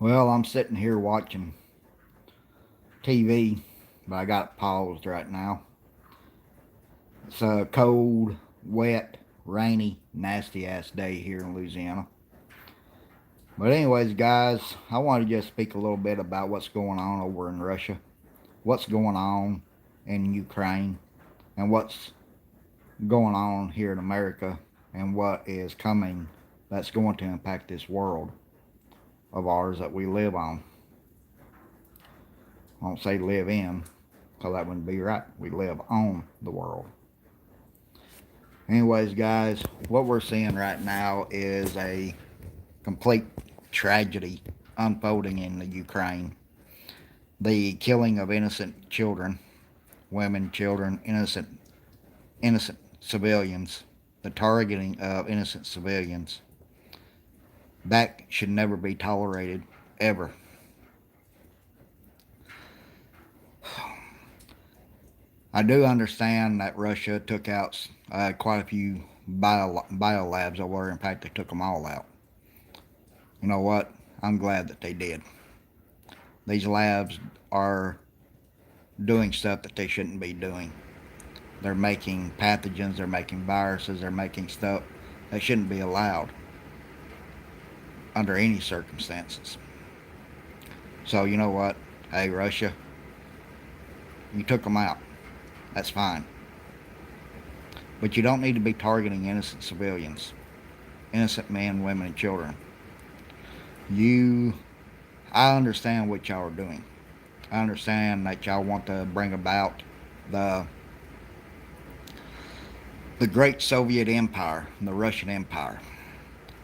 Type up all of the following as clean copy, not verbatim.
Well, I'm sitting here watching TV, but I got it paused right now. It's a cold, wet, rainy, nasty ass day here in Louisiana. But, anyways, guys, I want to just speak a little bit about what's going on over in Russia, what's going on in Ukraine, and what's going on here in America, and what is coming that's going to impact this world of ours that we live on. I won't say live in, because that wouldn't be right. We live on the world. Anyways, guys, what we're seeing right now is a complete tragedy unfolding in the Ukraine. The killing of innocent children, women, children, innocent civilians, the targeting of innocent civilians. That should never be tolerated, ever. I do understand that Russia took out quite a few biolabs over there. In fact, they took them all out. You know what? I'm glad that they did. These labs are doing stuff that they shouldn't be doing. They're making pathogens, they're making viruses, they're making stuff that shouldn't be allowed under any circumstances. So, you know what? Hey, Russia, you took them out. That's fine. But you don't need to be targeting innocent civilians, innocent men, women, and children. I understand what y'all are doing. I understand that y'all want to bring about the the great Soviet Empire, the Russian Empire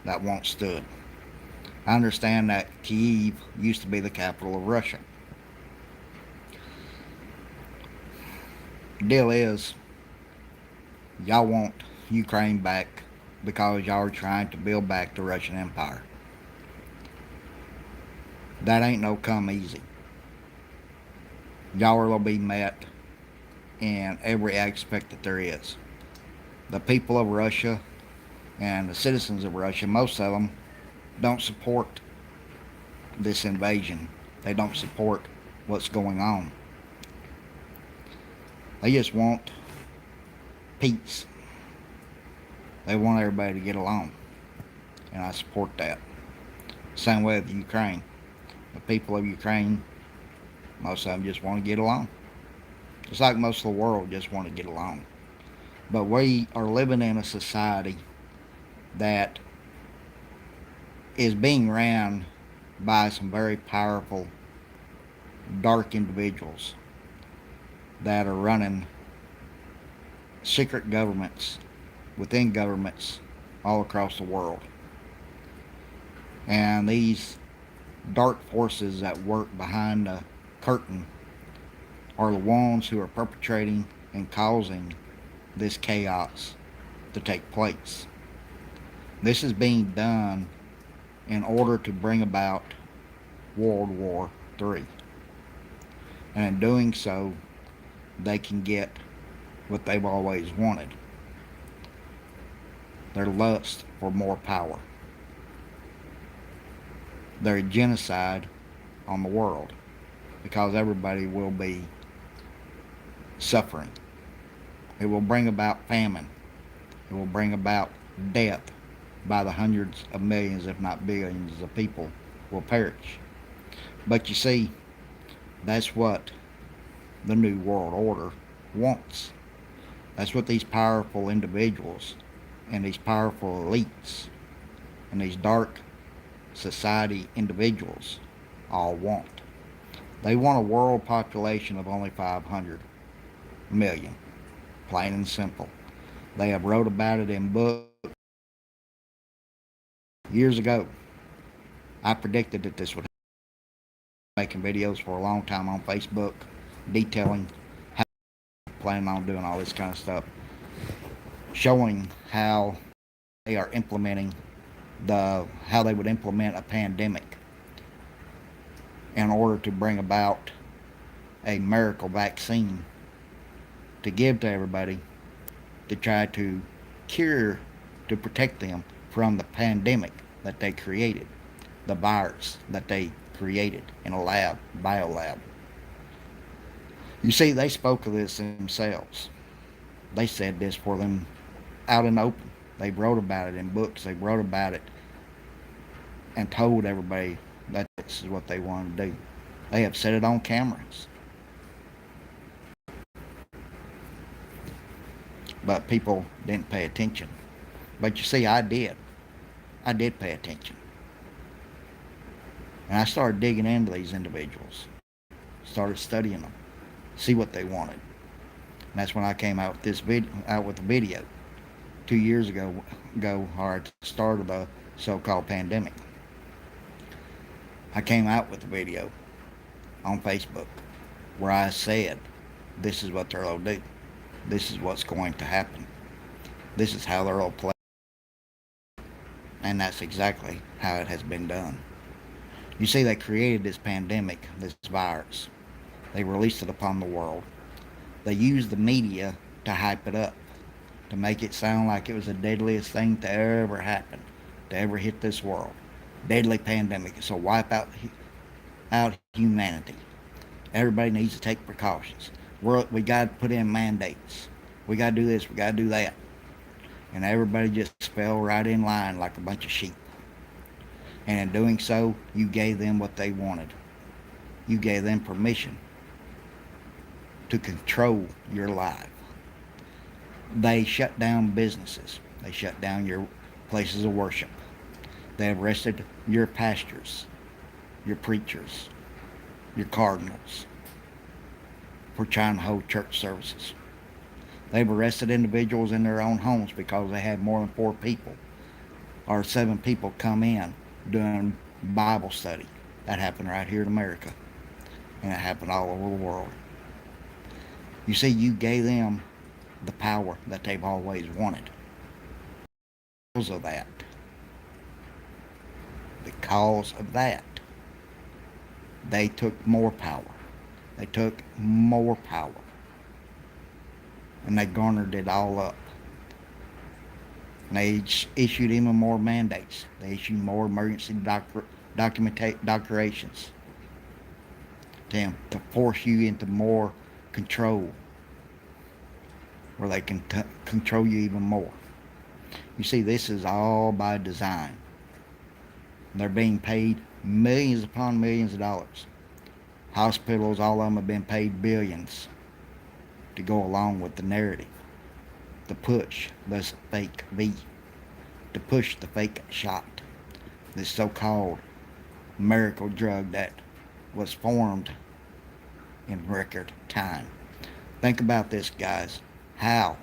that once stood. I understand that Kyiv used to be the capital of Russia. The deal is, y'all want Ukraine back because y'all are trying to build back the Russian Empire. That ain't no come easy. Y'all will be met in every aspect that there is. The people of Russia and the citizens of Russia, most of them, don't support this invasion. They don't support what's going on. They just want peace. They want everybody to get along. And I support that. Same way with Ukraine. The people of Ukraine, most of them just want to get along. Just like most of the world just want to get along. But we are living in a society that is being ran by some very powerful, dark individuals that are running secret governments within governments all across the world. And these dark forces that work behind the curtain are the ones who are perpetrating and causing this chaos to take place. This is being done in order to bring about World War III. And in doing so, they can get what they've always wanted. Their lust for more power. Their genocide on the world. Because everybody will be suffering. It will bring about famine. It will bring about death by the hundreds of millions, if not billions, of people will perish. But you see, that's what the New World Order wants. That's what these powerful individuals and these powerful elites and these dark society individuals all want. They want a world population of only 500 million, plain and simple. They have wrote about it in books years ago. I predicted that this would happen. Making videos for a long time on Facebook detailing how they're planning on doing all this kind of stuff, showing how they are implementing how they would implement a pandemic in order to bring about a miracle vaccine to give to everybody to try to cure, to protect them from the pandemic that they created, the virus that they created in a lab, biolab. You see, they spoke of this themselves. They said this for them out in the open. They wrote about it in books. They wrote about it and told everybody that this is what they wanted to do. They have said it on cameras. But people didn't pay attention. But you see, I did. I did pay attention. And I started digging into these individuals. Started studying them. See what they wanted. And that's when I came out with this the video 2 years ago, or at the start of the so-called pandemic. I came out with a video on Facebook where I said, this is what they're going to do. This is what's going to happen. This is how they're all play. And that's exactly how it has been done. You see, they created this pandemic, this virus. They released it upon the world. They used the media to hype it up, to make it sound like it was the deadliest thing to ever happen, to ever hit this world. Deadly pandemic. It's a wipe out humanity. Everybody needs to take precautions. We got to put in mandates. We got to do this. We got to do that. And everybody just fell right in line like a bunch of sheep. And in doing so, you gave them what they wanted. You gave them permission to control your life. They shut down businesses. They shut down your places of worship. They arrested your pastors, your preachers, your cardinals for trying to hold church services. They've arrested individuals in their own homes because they had more than 4 people or 7 people come in doing Bible study. That happened right here in America. And it happened all over the world. You see, you gave them the power that they've always wanted. Because of that, they took more power. They took more power. And they garnered it all up. And they issued even more mandates. They issued more emergency declarations to force you into more control, where they can control you even more. You see, this is all by design. They're being paid millions upon millions of dollars. Hospitals, all of them have been paid billions to go along with the narrative, to push this fake V, to push the fake shot, this so-called miracle drug that was formed in record time. Think about this, guys. How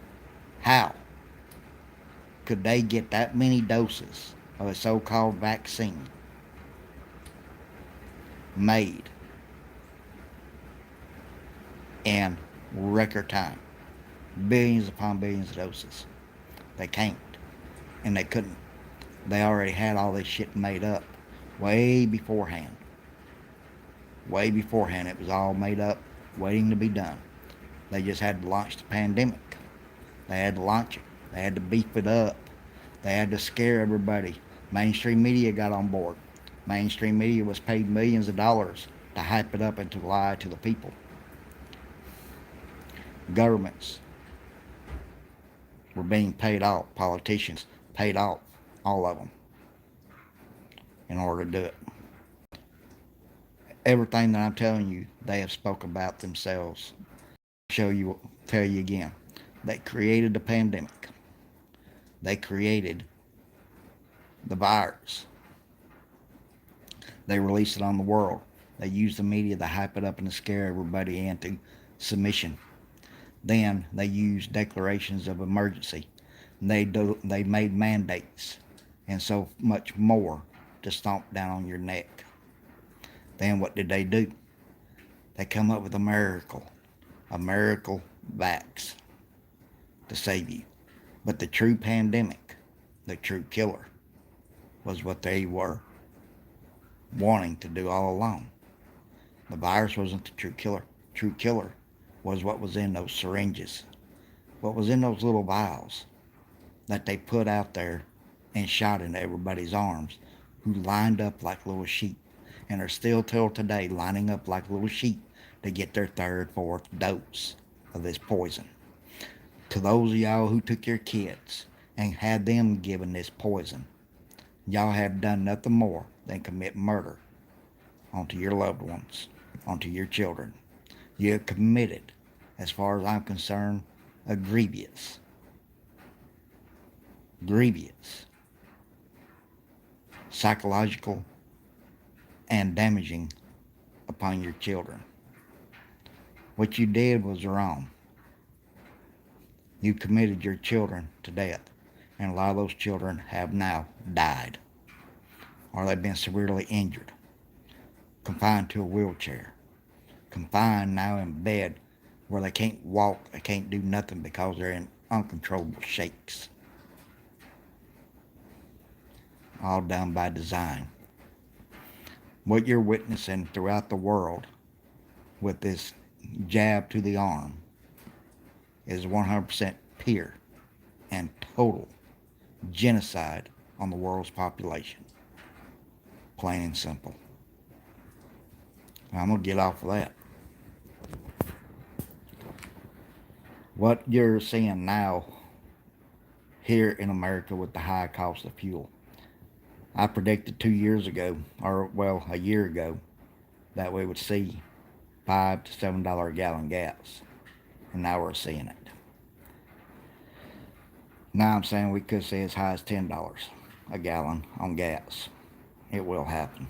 could they get that many doses of a so-called vaccine made in record time? Billions upon billions of doses. They can't. And they couldn't. They already had all this shit made up way beforehand. Way beforehand. It was all made up, waiting to be done. They just had to launch the pandemic. They had to launch it. They had to beef it up. They had to scare everybody. Mainstream media got on board. Mainstream media was paid millions of dollars to hype it up and to lie to the people. Governments were being paid off. Politicians paid off, all of them, in order to do it. Everything that I'm telling you, they have spoke about themselves. Tell you again. They created the pandemic. They created the virus. They released it on the world. They used the media to hype it up and to scare everybody into submission. Then they used declarations of emergency. They made mandates and so much more to stomp down on your neck. Then what did they do? They come up with a miracle vax to save you. But the true pandemic, the true killer, was what they were wanting to do all along. The virus wasn't the true killer. True killer was what was in those syringes, what was in those little vials that they put out there and shot into everybody's arms, who lined up like little sheep. and are still till today lining up like little sheep to get their third, fourth dose of this poison. To those of y'all who took your kids and had them given this poison, y'all have done nothing more than commit murder onto your loved ones, onto your children. You have committed, as far as I'm concerned, a grievous psychological and damaging upon your children. What you did was wrong. You committed your children to death, and a lot of those children have now died, or they've been severely injured, confined to a wheelchair, confined now in bed where they can't walk, they can't do nothing because they're in uncontrollable shakes. All done by design. What you're witnessing throughout the world with this jab to the arm is 100% pure and total genocide on the world's population. Plain and simple. I'm going to get off of that. What you're seeing now here in America with the high cost of fuel. I predicted 2 years ago, or well, a year ago, that we would see $5 to $7 a gallon gas. And now we're seeing it. Now I'm saying we could see as high as $10 a gallon on gas. It will happen.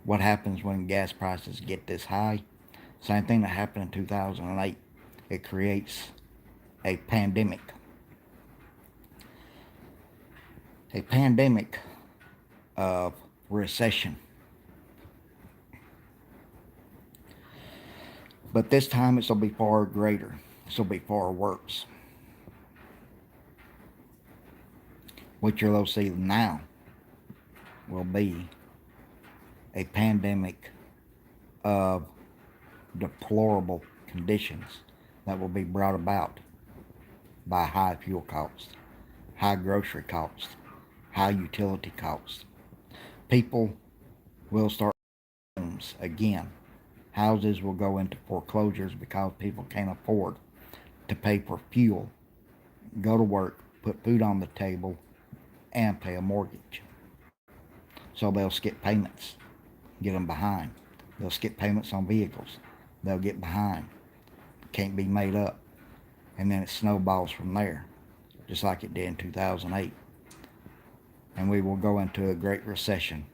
What happens when gas prices get this high? Same thing that happened in 2008. It creates a pandemic. A pandemic of recession. But this time it's going to be far greater. It's going to be far worse. What you'll see now will be a pandemic of deplorable conditions that will be brought about by high fuel costs, high grocery costs, high utility costs. People will start homes again. Houses will go into foreclosures because people can't afford to pay for fuel, go to work, put food on the table, and pay a mortgage. So they'll skip payments, get them behind. They'll skip payments on vehicles. They'll get behind. Can't be made up. And then it snowballs from there, just like it did in 2008. And we will go into a great recession,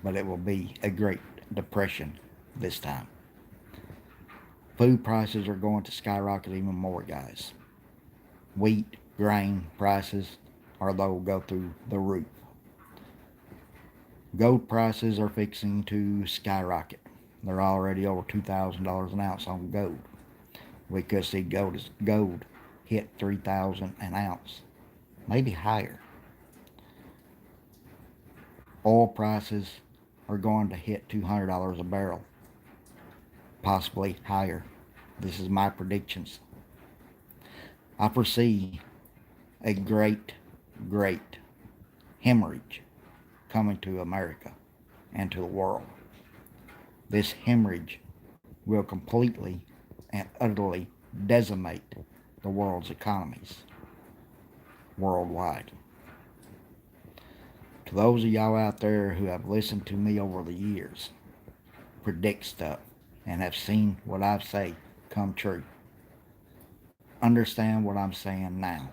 but it will be a great depression this time. Food prices are going to skyrocket even more, guys. Wheat, grain prices they'll go through the roof. Gold prices are fixing to skyrocket. They're already over $2,000 an ounce on gold. We could see gold hit $3,000 an ounce, maybe higher. Oil prices are going to hit $200 a barrel, possibly higher. This is my predictions. I foresee a great hemorrhage coming to America and to the world. This hemorrhage will completely and utterly decimate the world's economies worldwide. To those of y'all out there who have listened to me over the years predict stuff and have seen what I say come true, understand what I'm saying now.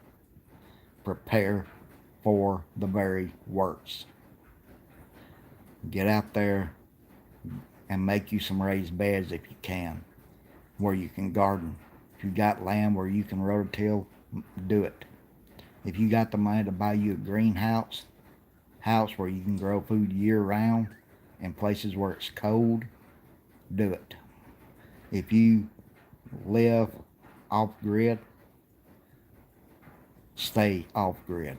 Prepare for the very worst. Get out there and make you some raised beds if you can, where you can garden. If you got land where you can rototill, do it. If you got the money to buy you a greenhouse, house where you can grow food year round in places where it's cold, do it. If you live off grid, stay off grid.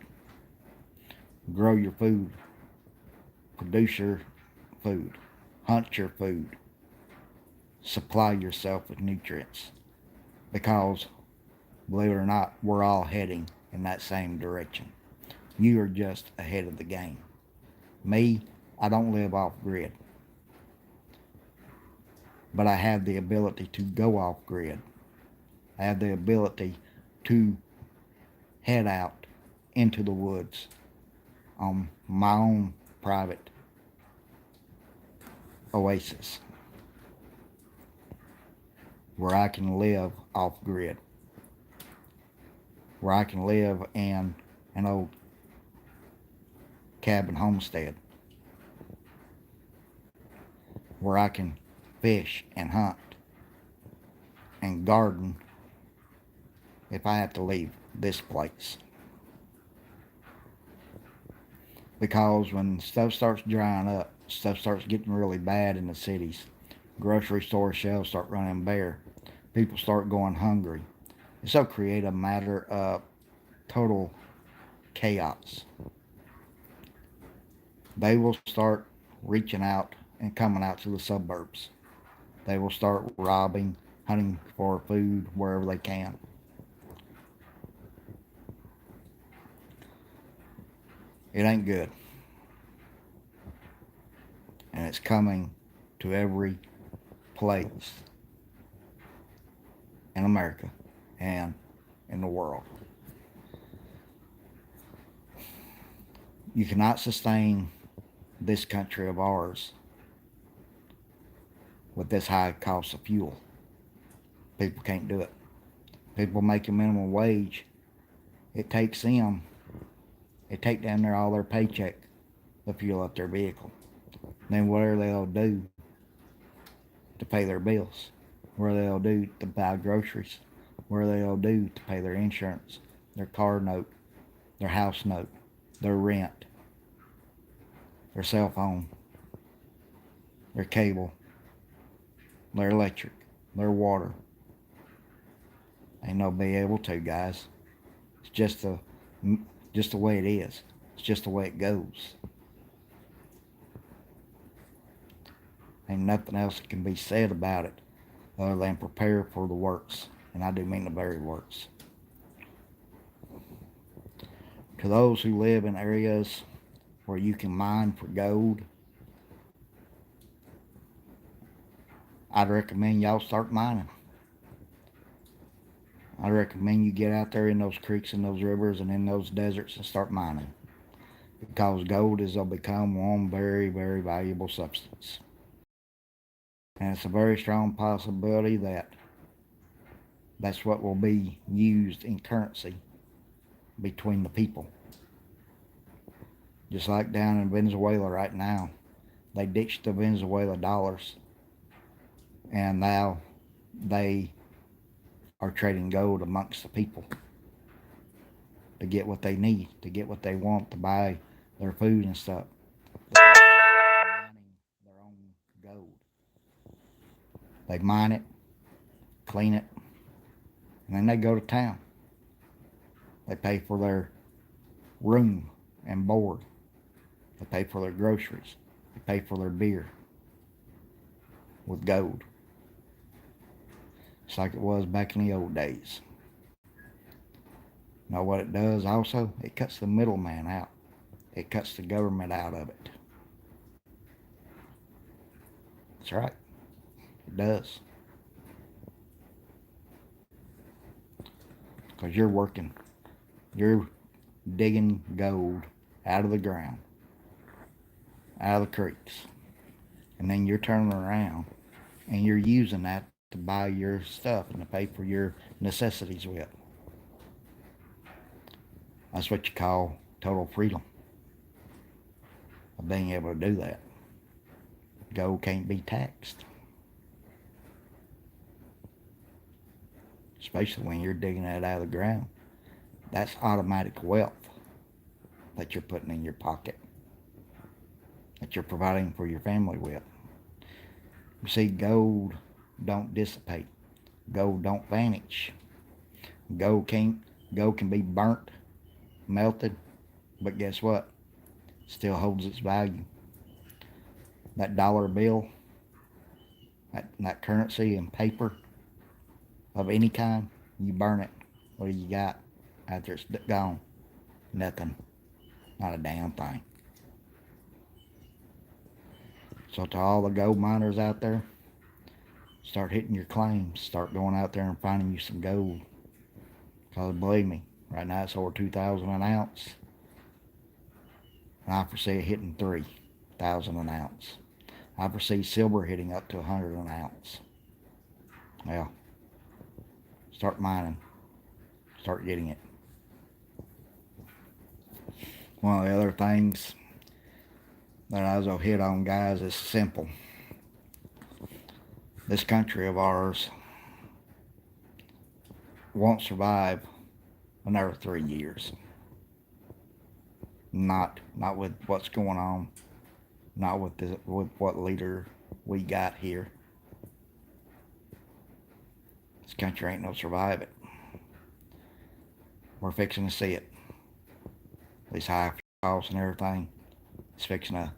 Grow your food. Produce your food. Hunt your food. Supply yourself with nutrients. Because, believe it or not, we're all heading in that same direction. You are just ahead of the game. Me, I don't live off grid. but I have the ability to go off grid. I have the ability to head out into the woods on my own private oasis where I can live off grid, where I can live in an old cabin homestead, where I can fish and hunt and garden if I have to leave this place. Because when stuff starts drying up, stuff starts getting really bad in the cities, grocery store shelves start running bare, people start going hungry. It'll create a matter of total chaos. They will start reaching out and coming out to the suburbs. They will start robbing, hunting for food wherever they can. It ain't good. And it's coming to every place in America and in the world. You cannot sustain this country of ours with this high cost of fuel. People can't do it. People making minimum wage, it takes them down there all their paycheck to fuel up their vehicle. Then whatever they'll do to pay their bills, what they'll do to buy groceries, what they'll do to pay their insurance, their car note, their house note, their rent, their cell phone, their cable, their electric, their water. Ain't no be able to, guys. It's just the way it is. It's just the way it goes. Ain't nothing else that can be said about it other than prepare for the worst. And I do mean the very worst. To those who live in areas where you can mine for gold, I'd recommend y'all start mining. I recommend you get out there in those creeks and those rivers and in those deserts and start mining. Because gold is become one very, very valuable substance. And it's a very strong possibility that that's what will be used in currency between the people. Just like down in Venezuela right now. They ditched the Venezuela dollars. And now they are trading gold amongst the people to get what they need, to get what they want, to buy their food and stuff. They're mining their own gold. They mine it, clean it, and then they go to town. They pay for their room and board. They pay for their groceries. They pay for their beer with gold. It's like it was back in the old days. Know what it does also? It cuts the middleman out. It cuts the government out of it. That's right. It does. Because you're working. You're digging gold out of the ground, out of the creeks. And then you're turning around and you're using that to buy your stuff and to pay for your necessities with. That's what you call total freedom of being able to do that. Gold can't be taxed. Especially when you're digging that out of the ground. That's automatic wealth that you're putting in your pocket, that you're providing for your family with. You see, gold don't dissipate. Gold don't vanish. Gold can be burnt, melted, but guess what? It still holds its value. That dollar bill, that currency and paper of any kind, you burn it. What do you got after it's gone? Nothing. Not a damn thing. So to all the gold miners out there, Start hitting your claims. Start going out there and finding you some gold. Because believe me, right now it's over 2,000 an ounce. And I foresee it hitting 3,000 an ounce. I foresee silver hitting up to 100 an ounce. Well, start mining. Start getting it. One of the other things that I was hit on, guys, is simple. This country of ours won't survive another 3 years. Not with what's going on. Not with what leader we got here. This country ain't no survive it. We're fixing to see it. These high costs and everything is fixing to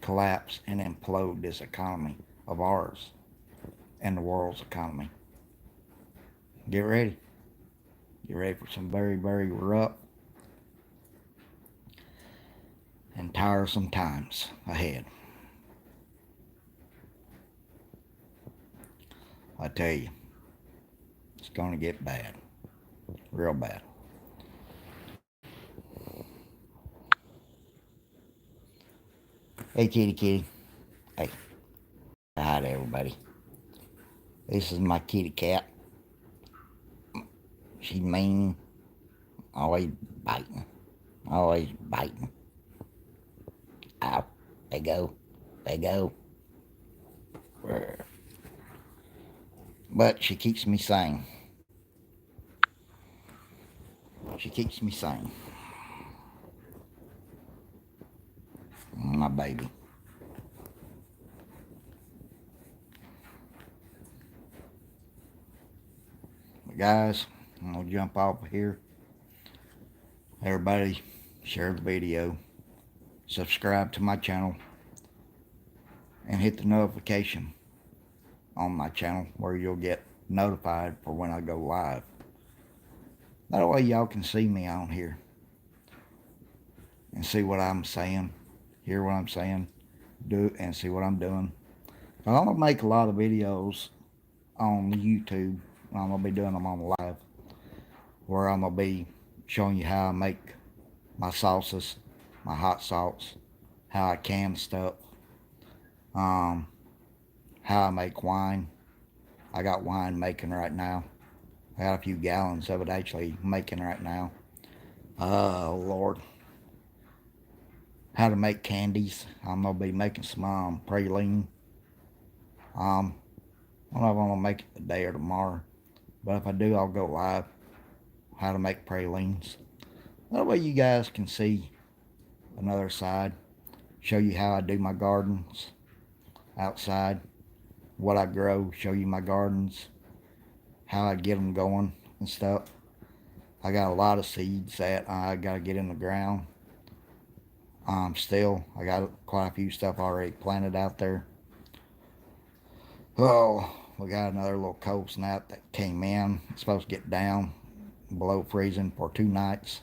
collapse and implode this economy of ours and the world's economy. Get ready. Get ready for some very, very rough and tiresome times ahead. I tell you, it's going to get bad. Real bad. Hey, kitty. Hey. Hi to everybody. This is my kitty cat. She's mean. Always biting. Always biting. Ow. They go. But she keeps me sane. My baby. But guys, I'm going to jump off here. Everybody, share the video. Subscribe to my channel. And hit the notification on my channel where you'll get notified for when I go live. That way y'all can see me on here. And see what I'm saying. Hear what I'm saying. Do and see what I'm doing. I'm going to make a lot of videos on YouTube. I'm going to be doing them on live. Where I'm going to be showing you how I make my sauces. My hot sauce. How I can stuff. How I make wine. I got wine making right now. I got a few gallons of it actually making right now. Oh, Lord. How to make candies. I'm going to be making some praline. I don't know if I'm going to make it today or tomorrow. But if I do, I'll go live. How to make pralines. That way you guys can see another side. Show you how I do my gardens outside. What I grow. Show you my gardens. How I get them going and stuff. I got a lot of seeds that I got to get in the ground. Still, I got quite a few stuff already planted out there. Oh, we got another little cold snap that came in. It's supposed to get down below freezing for 2 nights.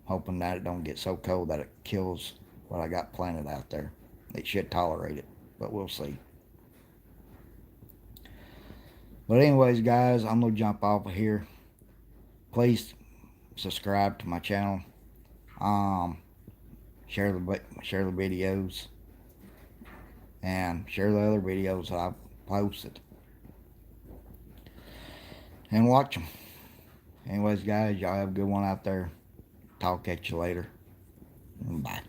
Hoping that it don't get so cold that it kills what I got planted out there. It should tolerate it, but we'll see. But anyways, guys, I'm going to jump off of here. Please subscribe to my channel. Share the videos. And share the other videos that I've posted. And watch them. Anyways, guys, y'all have a good one out there. Talk at you later. Bye.